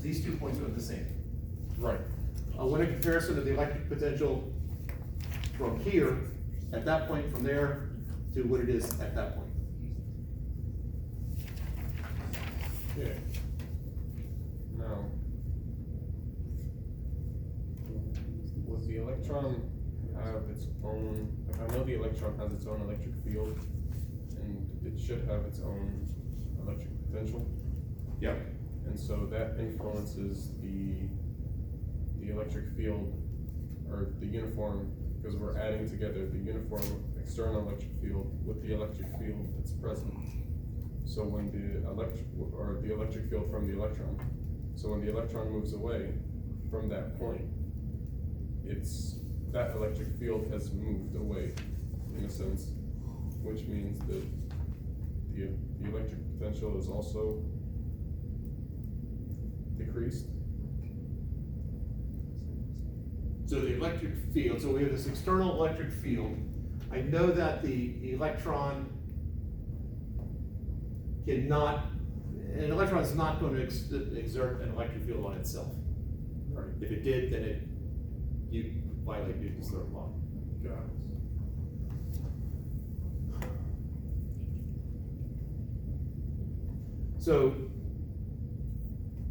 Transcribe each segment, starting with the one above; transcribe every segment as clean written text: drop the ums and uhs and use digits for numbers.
these 2 points are the same. Right. When a comparison of the electric potential from here, at that point, from there, to what it is at that point. Yeah. Now, would the electron have its own, like I know the electron has its own electric field, and it should have its own electric potential. Yeah. And so that influences the electric field, or the uniform, because we're adding together the uniform external electric field with the electric field that's present. So when the electric field from the electron, so when the electron moves away from that point, that electric field has moved away, in a sense, which means that the electric potential is also decreased. So the electric field, so we have this external electric field. I know that the electron an electron is not going to exert an electric field on itself. Right. If it did, then you violate Newton's third law. Got it. So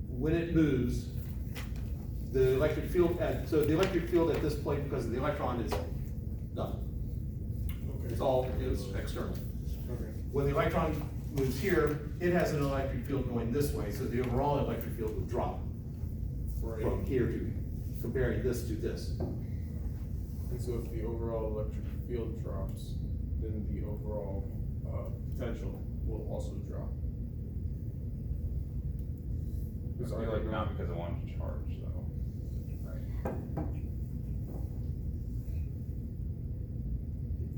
when it moves, the electric field at this point, because of the electron, is nothing. Okay. It's external. Okay. When the electron moves here, it has an electric field going this way, so the overall electric field would drop Right. from here to, comparing this to this. And so if the overall electric field drops, then the overall potential will also drop. I feel like not because of one charge though. Right.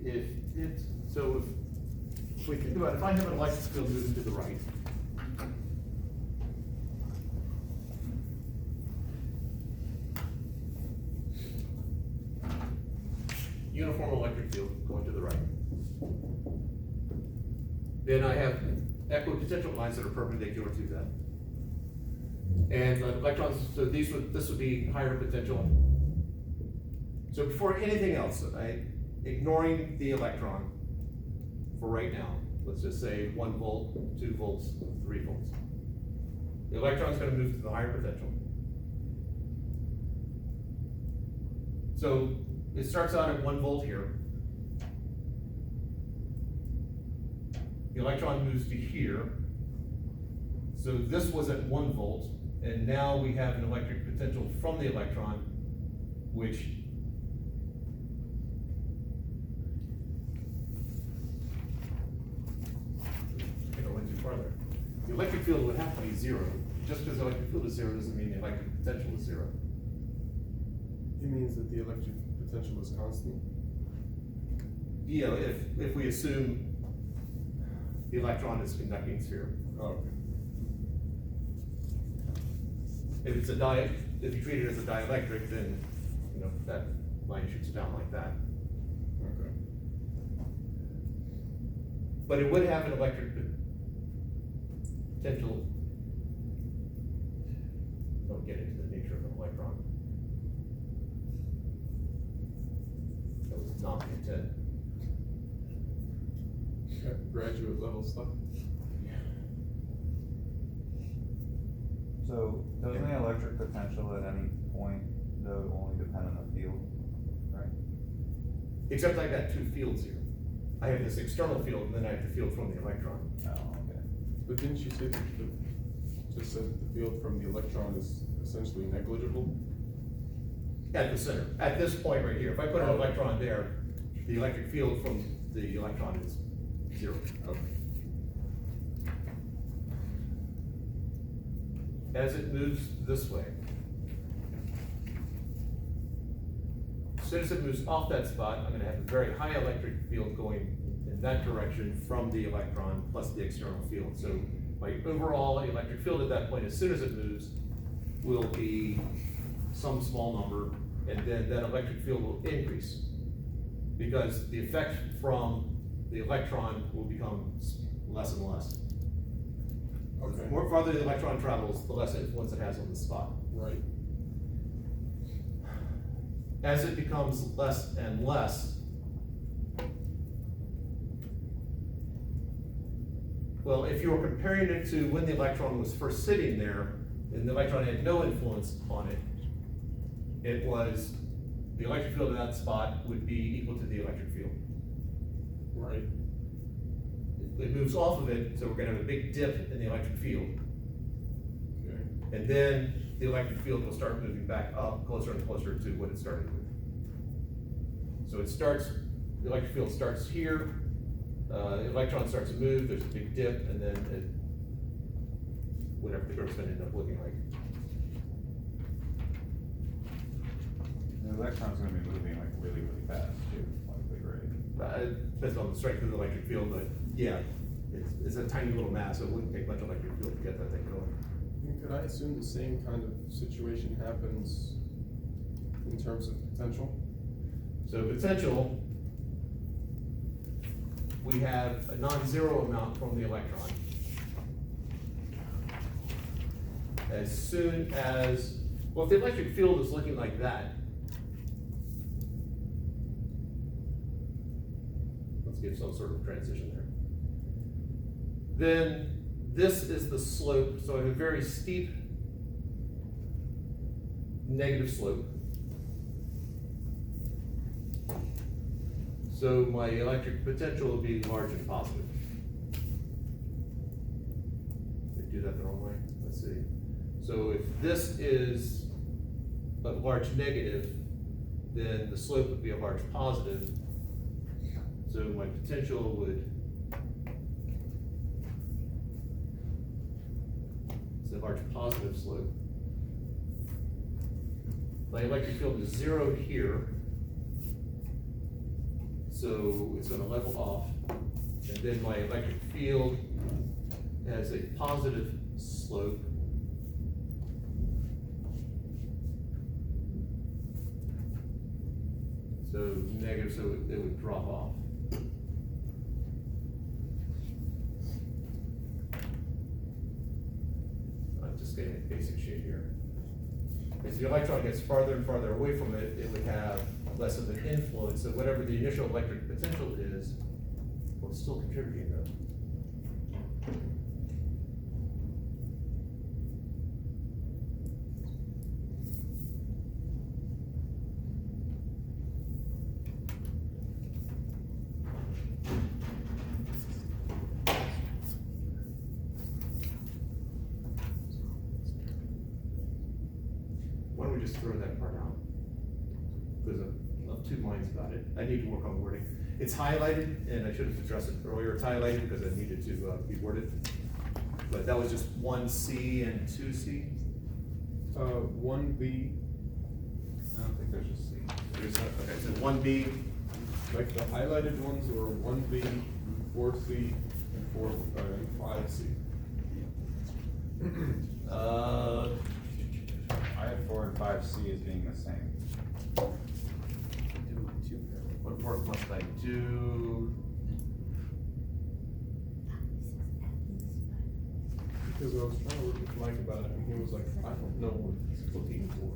If we think about it, if I have an electric field moving to the right, uniform electric field going to the right. Then I have equipotential lines that are perpendicular to that. And the electrons, so this would be higher potential. So before anything else, ignoring the electron for right now, let's just say 1 volt, 2 volts, 3 volts. The electron's gonna move to the higher potential. So it starts out at 1 volt here. The electron moves to here. So this was at 1 volt, and now we have an electric potential from the electron, which I think I went too far there. The electric field would have to be 0. Just because the electric field is 0 doesn't mean the electric potential is 0. It means that the electric potential is constant. Yeah, if we assume the electron is a conducting sphere. Oh, okay. If you treat it as a dielectric, then, that line shoots down like that. Okay. But it would have an electric potential. Don't get into the nature of an electron. That was not the intent. Graduate level stuff. So doesn't the electric potential at any point though only depend on the field, right? Except I got 2 fields here. I have this external field, and then I have the field from the electron. Oh, okay. But didn't you say that just said the field from the electron is essentially negligible? At the center, at this point right here. If I put an electron there, the electric field from the electron is 0. Okay. As it moves this way, as soon as it moves off that spot, I'm gonna have a very high electric field going in that direction from the electron plus the external field. So my overall electric field at that point, as soon as it moves, will be some small number, and then that electric field will increase, because the effect from the electron will become less and less. Okay. The more farther the electron travels, the less influence it has on the spot. Right. As it becomes less and less, well, if you were comparing it to when the electron was first sitting there, and the electron had no influence on it, it was, the electric field in that spot would be equal to the electric field. Right. It moves off of it, so we're gonna have a big dip in the electric field. Okay. And then the electric field will start moving back up closer and closer to what it started with. So it starts, the electric field starts here, the electron starts to move, there's a big dip, and then it, whatever the curve's gonna end up looking like. The electron's gonna be moving like really, really fast too, likely, right? It depends on the strength of the electric field, but yeah, it's a tiny little mass, so it wouldn't take much electric field to get that thing going. And could I assume the same kind of situation happens in terms of potential? So potential, we have a non-zero amount from the electron. As soon as, well, if the electric field is looking like that, let's give some sort of transition there. Then this is the slope, so I have a very steep negative slope. So my electric potential will be large and positive. Did I do that the wrong way? Let's see. So if this is a large negative, then the slope would be a large positive. So my potential would, it's a large positive slope. My electric field is zero here. So it's gonna level off, and then my electric field has a positive slope. So negative, so it would drop off. I'm just getting a basic shape here. As the electron gets farther and farther away from it, it would have less of an influence, so whatever the initial electric potential is, well, it's still contributing though. Why don't we just throw that part out? Because I'm of two minds about it. I need to work on the wording. It's highlighted, and I should have addressed it earlier. It's highlighted because I needed to be worded. But that was just 1C and 2C. 1B, I don't think there's a C. Okay, so 1B, like the highlighted ones were 1B, 4C, and 5C. I had 4 and 5C as being the same. what work must I do? Because I was trying to work with Mike about it, and he was like, I don't know what he's looking for.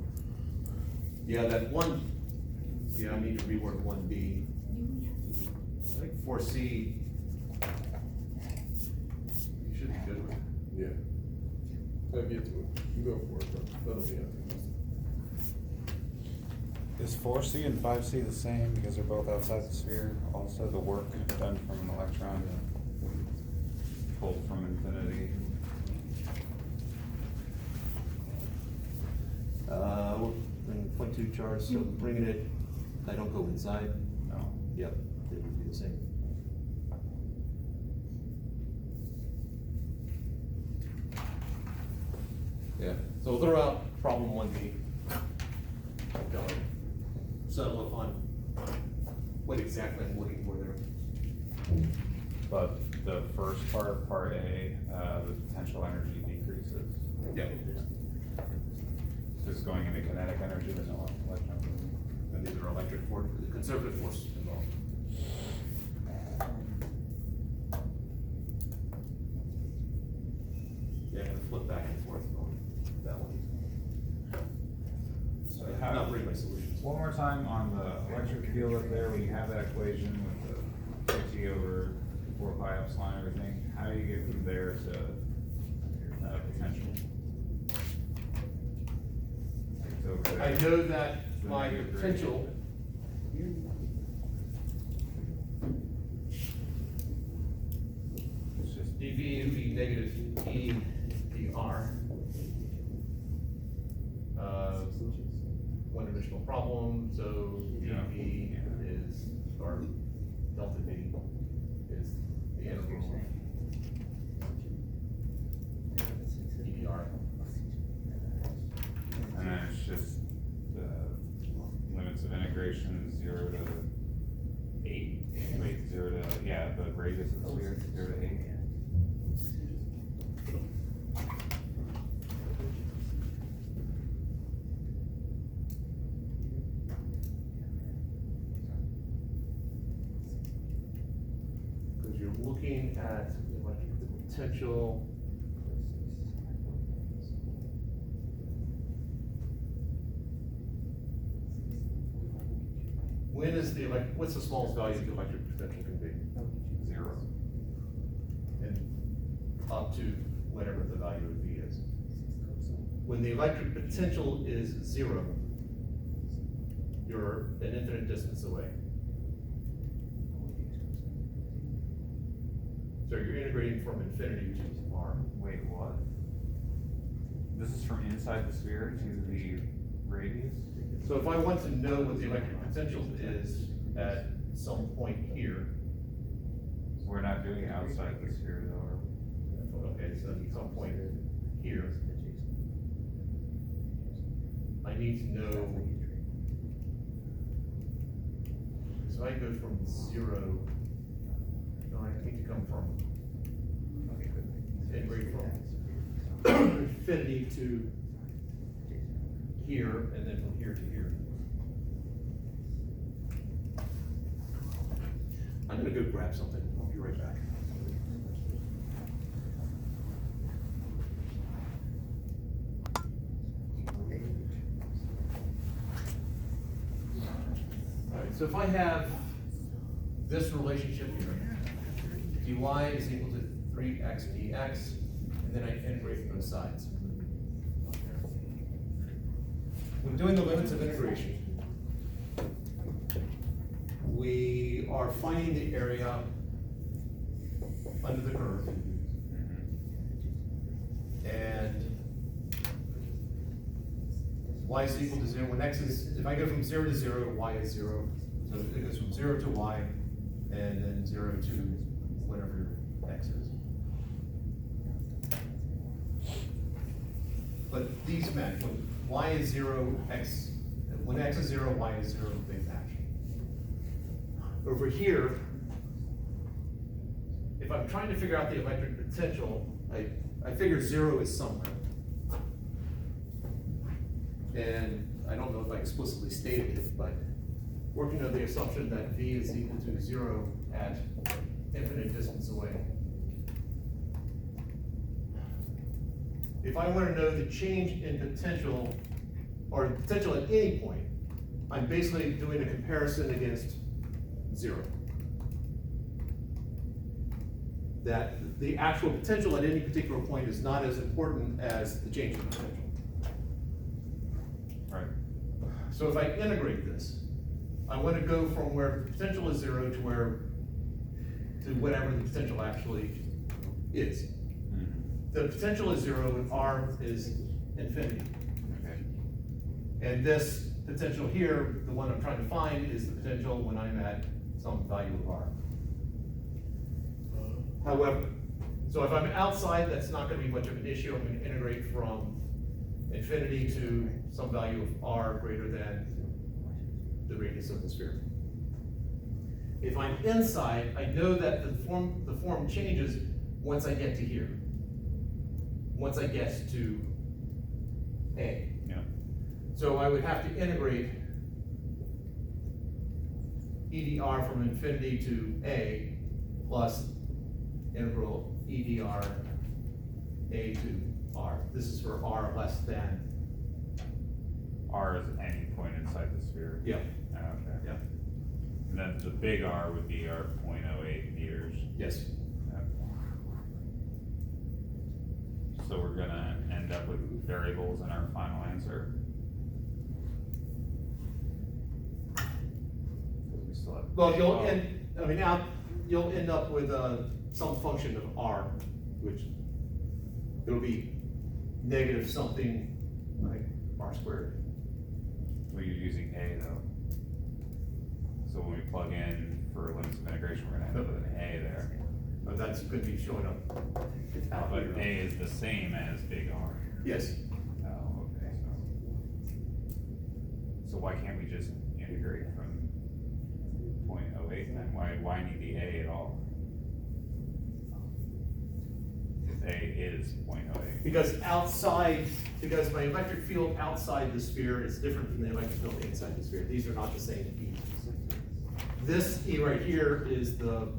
Yeah, that one, yeah, I need to reword 1B. I think 4C, you should be good with. Yeah. I've yet to go for it, but that'll be it. Is 4C and 5C the same because they're both outside the sphere? Also, the work done from an electron pulled from infinity. We're bringing 0.2 charge, so bringing it, I don't go inside. No. Yep, it would be the same. Yeah, so we'll throw out problem 1B. Settle upon what exactly I'm looking for there. But the first part, part A, the potential energy decreases. Yeah. Just going into kinetic energy with no electron. And these are electric force, conservative forces involved. One more time on the electric field up there, when you have that equation with the 50 over 4 pi epsilon and everything, how do you get from there to potential? It's over there. I know that The my negative potential It's just dV would be negative E dr. One dimensional problem, so Yeah. dV is, or delta V is the integral dr. And then it's just the limits of integration 0 to 8, wait, 0 to, yeah, the radius of the sphere, 0 to 8. Because you're looking at electric potential. When is the what's the smallest value the electric potential can be? 0. And up to whatever the value of V is. When the electric potential is 0, you're an infinite distance away. So you're integrating from infinity to R. Wait, what? This is from inside the sphere to the radius? So if I want to know what the electric potential is at some point here, We're not doing it outside the sphere though. okay, so at some point here, I need to know, so I go from 0, no, I need to come from, integrate from infinity to here, and then from here to here. I'm gonna go grab something, I'll be right back. Alright, so if I have this relationship here, dy is equal to 3x dx, and then I integrate from both sides. When doing the limits of integration, we are finding the area under the curve. And y is equal to 0. When x is, if I go from 0 to 0, y is 0. So it goes from 0 to y, and then 0 to whatever x is. But these match. When y is 0, x, when x is 0, y is 0, they match. Over here, if I'm trying to figure out the electric potential, I figure 0 is somewhere. And I don't know if I explicitly stated it, but working under the assumption that V is equal to 0 at infinite distance away. If I want to know the change in potential, or potential at any point, I'm basically doing a comparison against 0. That the actual potential at any particular point is not as important as the change in potential. Right. So if I integrate this, I want to go from where potential is 0 to whatever the potential actually is. The potential is 0 and R is infinity. Okay. And this potential here, the one I'm trying to find, is the potential when I'm at some value of R. However, so if I'm outside, that's not going to be much of an issue. I'm going to integrate from infinity to some value of R greater than the radius of the sphere. If I'm inside, I know that the form changes once I get to here. Once I get to A. Yeah. So I would have to integrate EdR from infinity to A plus integral EdR A to R. This is for R less than. R is any point inside the the sphere? Yeah, Oh, okay. yeah, And then the big R would be our 0.08 meters. yes. So we're gonna end up with variables in our final answer? We still have. Well, you'll end up with, some function of R, which it'll be negative something like R squared. Well, you're using A though. So when we plug in for limits of integration, we're gonna end up with an A there. But that's gonna be showing up. But A is the same as big R. Yes, Oh, okay, so why can't we just integrate from 0.08 then? Why need the A at all? If A is 0.08. because my electric field outside the sphere is different than the electric field inside the sphere. These are not the same E. This E right here is the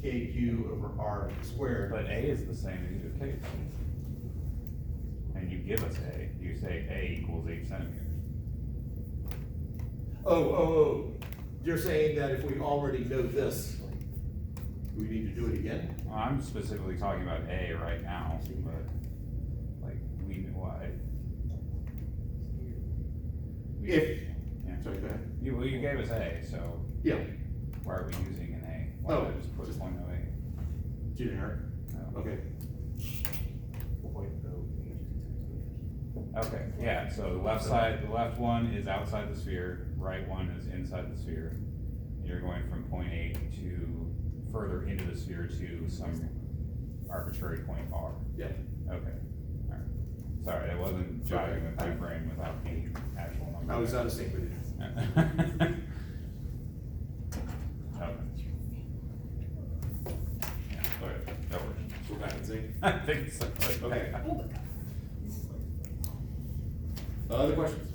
KQ over R squared. But A is the same as either case. And you give us A, you say A equals 8 centimeters. Oh, you're saying that if we already know this, we need to do it again? Well, I'm specifically talking about A right now, but like, we knew why. If, Yeah. sorry, go ahead. Well, you gave us A, so Yeah, why are we using an A? Why Oh, not just put 0.08? generic, No. okay. Okay, yeah, so the left one is outside the sphere, right one is inside the sphere. You're going from 0.8 to further into the sphere to some arbitrary point R. Yeah. Okay, alright. Sorry, I wasn't jiving with my brain without the actual number. I was out of sync with you. Okay. Yeah, okay, that works. Go back and see. I think so. Okay. Other questions?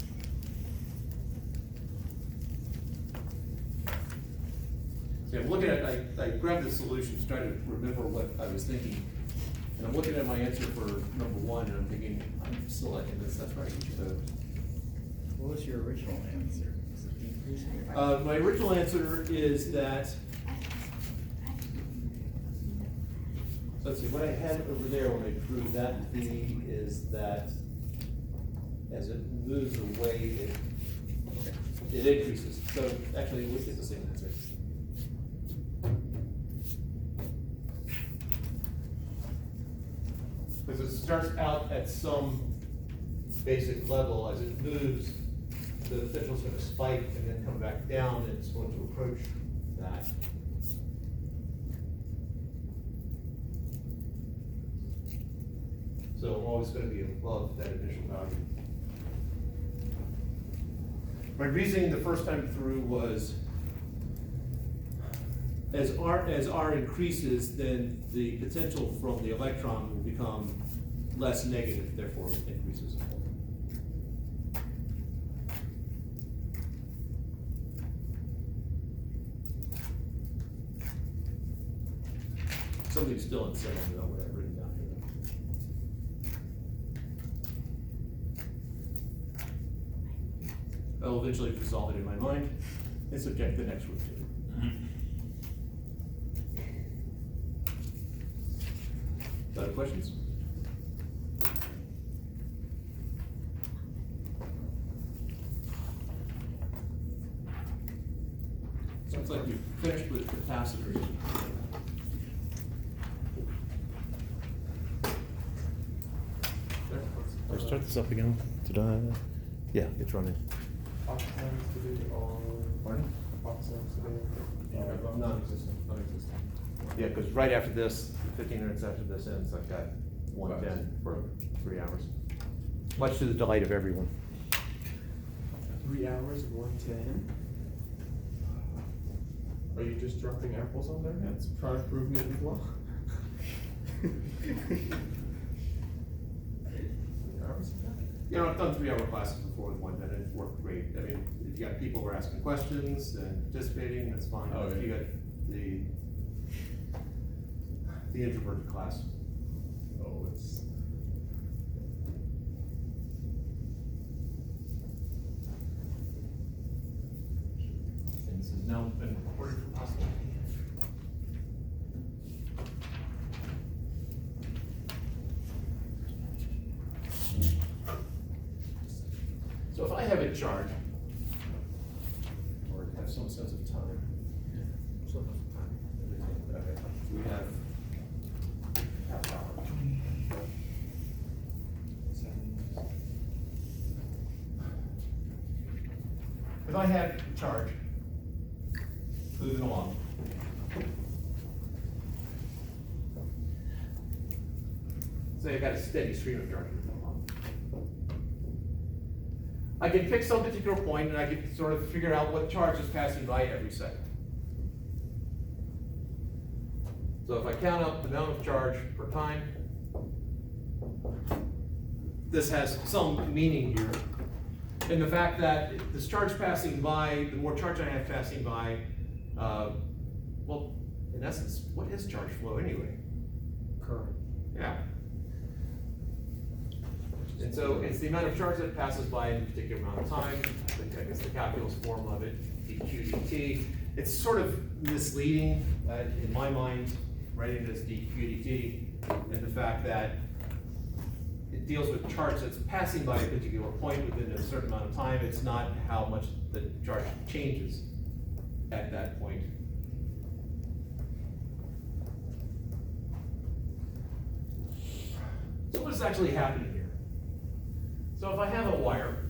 See, I'm looking at, I grabbed the solutions, trying to remember what I was thinking. And I'm looking at my answer for number one, and I'm thinking, I'm selecting this, that's right. What was your original answer? Was it decreasing? My original answer is that, let's see, what I had over there when I drew that V is that as it moves away, it increases. So actually, we get the same answer. Because it starts out at some basic level, as it moves, the potential's gonna spike and then come back down, and it's going to approach that. So I'm always gonna be above that initial value. My reasoning the first time through was, as R increases, then the potential from the electron will become less negative, therefore it increases. Something's still unsettling about what I've written down here. I'll eventually resolve it in my mind and subject the next one to it. Other questions? Sounds like you've finished with capacitors. Let's start this up again. Did I? Yeah, it's running. Pardon? Non-existent. Non-existent. Yeah, because right after this, 15 minutes after this ends, I've got 1:10 for 3 hours. Much to the delight of everyone. 3 hours of 110? Are you just dropping apples on their heads, trying to prove Newton's law? 3 hours of that? You know, I've done 3-hour classes before with 1:10, and it's worked great. I mean, if you got people who are asking questions and participating, that's fine. Oh, If yeah. you got the introverted class. Oh, it's. now been reported for possible. So if I have a chart, or have some sense of time. Some time. Okay. We have half hour. If I have a chart moving along, say I got a steady stream of charge moving along, I can pick some particular point and I can sort of figure out what charge is passing by every second. So if I count up the amount of charge per time, this has some meaning here. And the fact that this charge passing by, the more charge I have passing by, well, in essence, what is charge flow anyway? Current. Yeah. And so it's the amount of charge that passes by in a particular amount of time. I guess the calculus form of it, dq dt. It's sort of misleading in my mind, writing this dq dt, and the fact that it deals with charge that's passing by a particular point within a certain amount of time. It's not how much the charge changes at that point. So what is actually happening here? So if I have a wire,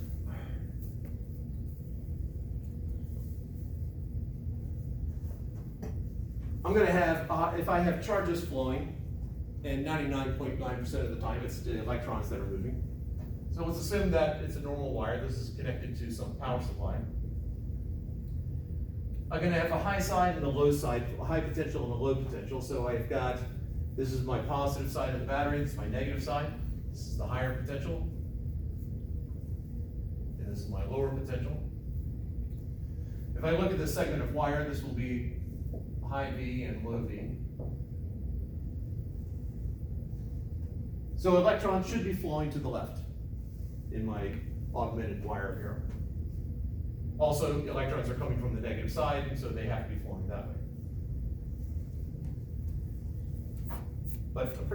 I'm gonna have, if I have charges flowing, and 99.9% of the time it's the electrons that are moving. So let's assume that it's a normal wire. This is connected to some power supply. I'm gonna have a high side and a low side, a high potential and a low potential. So I've got, this is my positive side of the battery, this is my negative side. This is the higher potential. And this is my lower potential. If I look at this segment of wire, this will be high V and low V. So electrons should be flowing to the left in my augmented wire here. Also, electrons are coming from the negative side, and so they have to be flowing that way. But